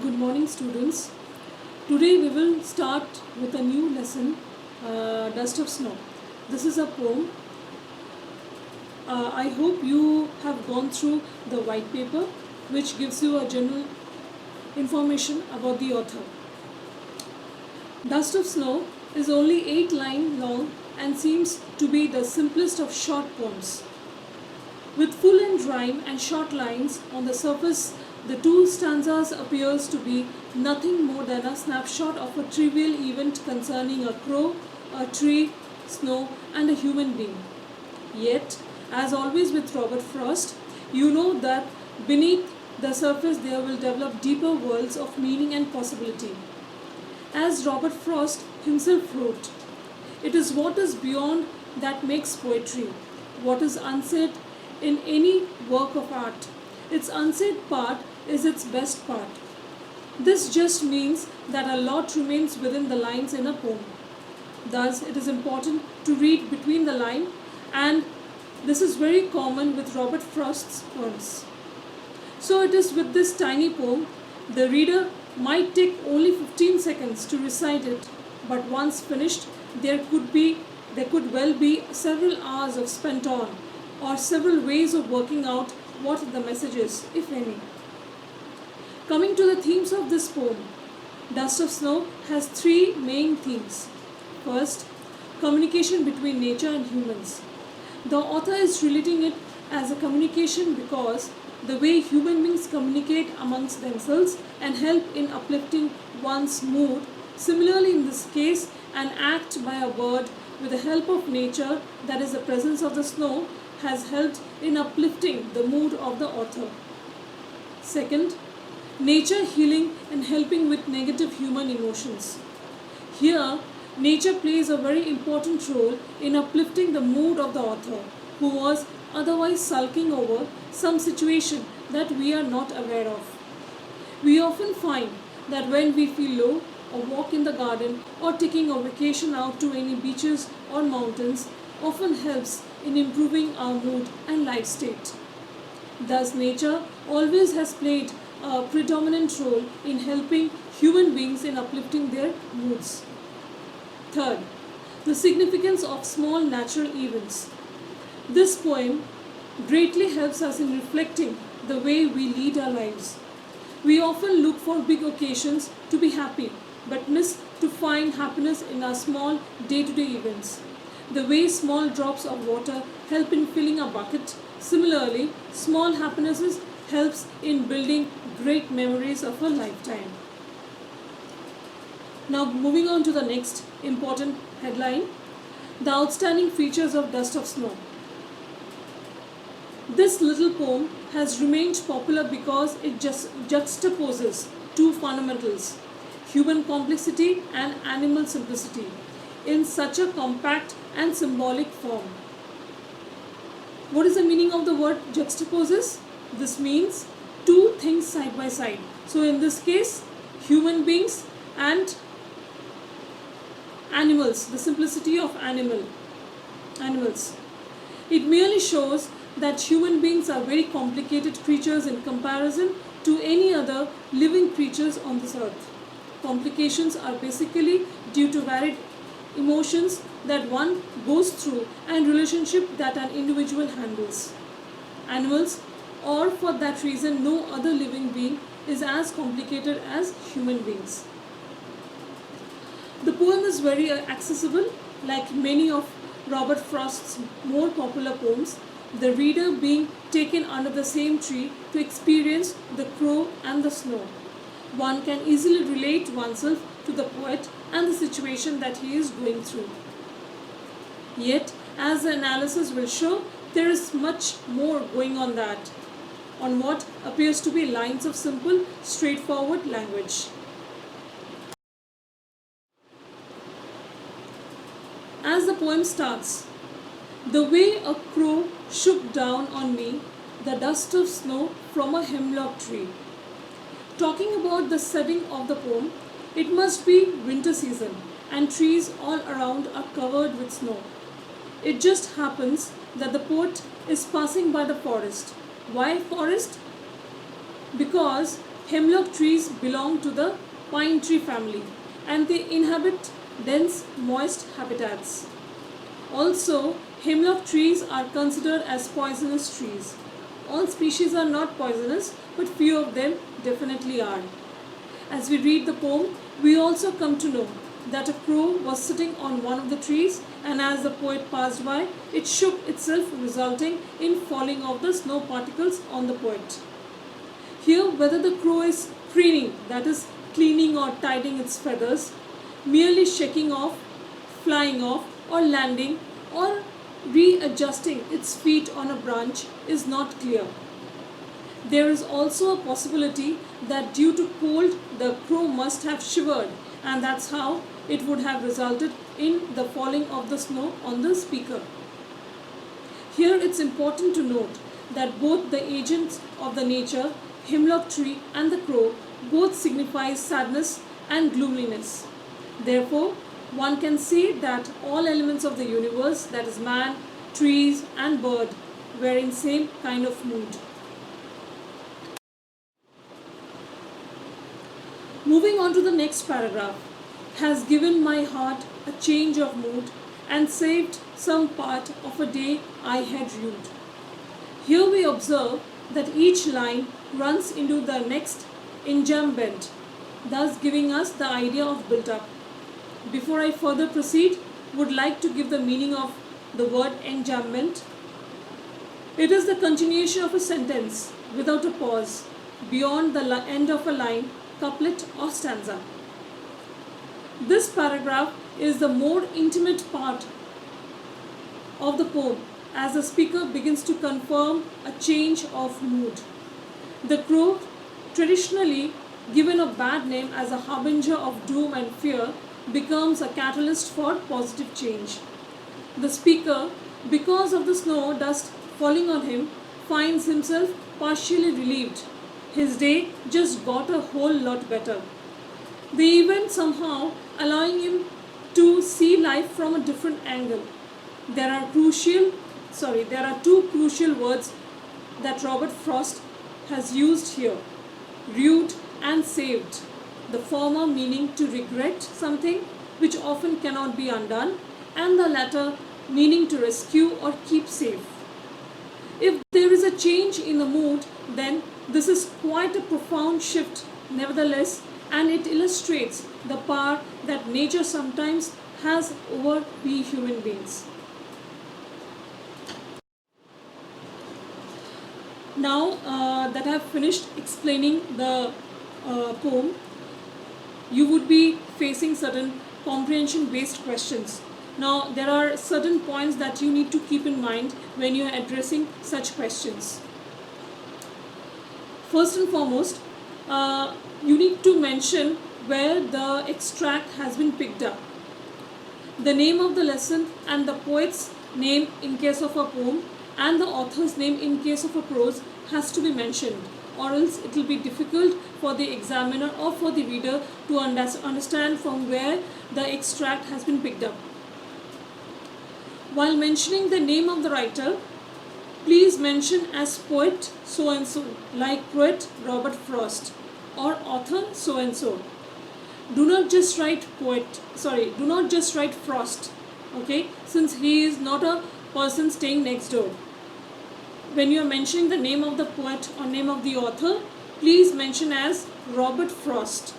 Good morning, students. Today we will start with a new lesson, Dust of Snow. This is a poem. I hope you have gone through the white paper, which gives you a general information about the author. Dust of Snow is only 8 lines long and seems to be the simplest of short poems. With full and rhyme and short lines on the surface, the two stanzas appears to be nothing more than a snapshot of a trivial event concerning a crow, a tree, snow, and a human being. Yet, as always with Robert Frost, you know that beneath the surface there will develop deeper worlds of meaning and possibility. As Robert Frost himself wrote, it is what is beyond that makes poetry, what is unsaid in any work of art. Its unsaid part is its best part. This just means that a lot remains within the lines in a poem. Thus, it is important to read between the lines, and this is very common with Robert Frost's poems. So it is with this tiny poem, the reader might take only 15 seconds to recite it, but once finished, there could well be several hours of spent on, or several ways of working out what the message is, if any. Coming to the themes of this poem, Dust of Snow has 3 main themes. First, communication between nature and humans. The author is relating it as a communication because the way human beings communicate amongst themselves and help in uplifting one's mood. Similarly, in this case, an act by a bird with the help of nature, that is the presence of the snow, has helped in uplifting the mood of the author. Second, nature healing and helping with negative human emotions. Here, nature plays a very important role in uplifting the mood of the author, who was otherwise sulking over some situation that we are not aware of. We often find that when we feel low, a walk in the garden or taking a vacation out to any beaches or mountains often helps in improving our mood and life state. Thus, nature always has played a predominant role in helping human beings in uplifting their moods. Third, the significance of small natural events. This poem greatly helps us in reflecting the way we lead our lives. We often look for big occasions to be happy, but miss to find happiness in our small day-to-day events. The way small drops of water help in filling a bucket, similarly, small happinesses helps in building great memories of a lifetime. Now moving on to the next important headline, the outstanding features of Dust of Snow. This little poem has remained popular because it just juxtaposes 2 fundamentals, human complexity and animal simplicity, in such a compact and symbolic form. What is the meaning of the word juxtaposes? This means 2 things side by side. So in this case, human beings and animals, the simplicity of animals. It merely shows that human beings are very complicated creatures in comparison to any other living creatures on this earth. Complications are basically due to varied emotions that one goes through and relationship that an individual handles. Animals, or for that reason no other living being, is as complicated as human beings. The poem is very accessible, like many of Robert Frost's more popular poems, the reader being taken under the same tree to experience the crow and the snow. One can easily relate oneself to the poet and the situation that he is going through. Yet, as the analysis will show, there is much more going on what appears to be lines of simple, straightforward language. As the poem starts, the way a crow shook down on me the dust of snow from a hemlock tree. Talking about the setting of the poem, it must be winter season and trees all around are covered with snow. It just happens that the poet is passing by the forest. Why forest? Because Hemlock trees belong to the pine tree family and they inhabit dense, moist habitats. Also, hemlock trees are considered as poisonous trees. All species are not poisonous, but few of them definitely are. As we read the poem, we also come to know that a crow was sitting on one of the trees, and as the poet passed by, it shook itself, resulting in falling of the snow particles on the poet. Here, whether the crow is preening, that is, cleaning or tidying its feathers, merely shaking off, flying off, or landing, or readjusting its feet on a branch is not clear. There is also a possibility that due to cold, the crow must have shivered, and that's how it would have resulted in the falling of the snow on the speaker. Here it's important to note that both the agents of the nature, hemlock tree and the crow, both signify sadness and gloominess. Therefore, one can say that all elements of the universe, that is man, trees and bird, were in same kind of mood. Moving on to the next paragraph, has given my heart a change of mood and saved some part of a day I had rued. Here we observe that each line runs into the next enjambment, thus giving us the idea of built up. Before I further proceed, would like to give the meaning of the word enjambment. It is the continuation of a sentence without a pause beyond the end of a line, couplet or stanza. This paragraph is the more intimate part of the poem as the speaker begins to confirm a change of mood. The crow, traditionally given a bad name as a harbinger of doom and fear, becomes a catalyst for positive change. The speaker, because of the snow dust falling on him, finds himself partially relieved. His day just got a whole lot better. The event somehow allowing him to see life from a different angle. There are two crucial words that Robert Frost has used here: rued and saved. The former meaning to regret something which often cannot be undone, and the latter meaning to rescue or keep safe. If there is a change in the mood, then this is quite a profound shift, nevertheless, and it illustrates the power that nature sometimes has over we human beings. Now that I have finished explaining the poem, you would be facing certain comprehension based questions. Now there are certain points that you need to keep in mind when you are addressing such questions. First and foremost, you need to mention where the extract has been picked up. The name of the lesson and the poet's name in case of a poem and the author's name in case of a prose has to be mentioned, or else it will be difficult for the examiner or for the reader to understand from where the extract has been picked up. While mentioning the name of the writer, please mention as poet so and so, like poet Robert Frost, or author so and so. Do not just write Frost, okay, since he is not a person staying next door. When you are mentioning the name of the poet or name of the author, please mention as Robert Frost.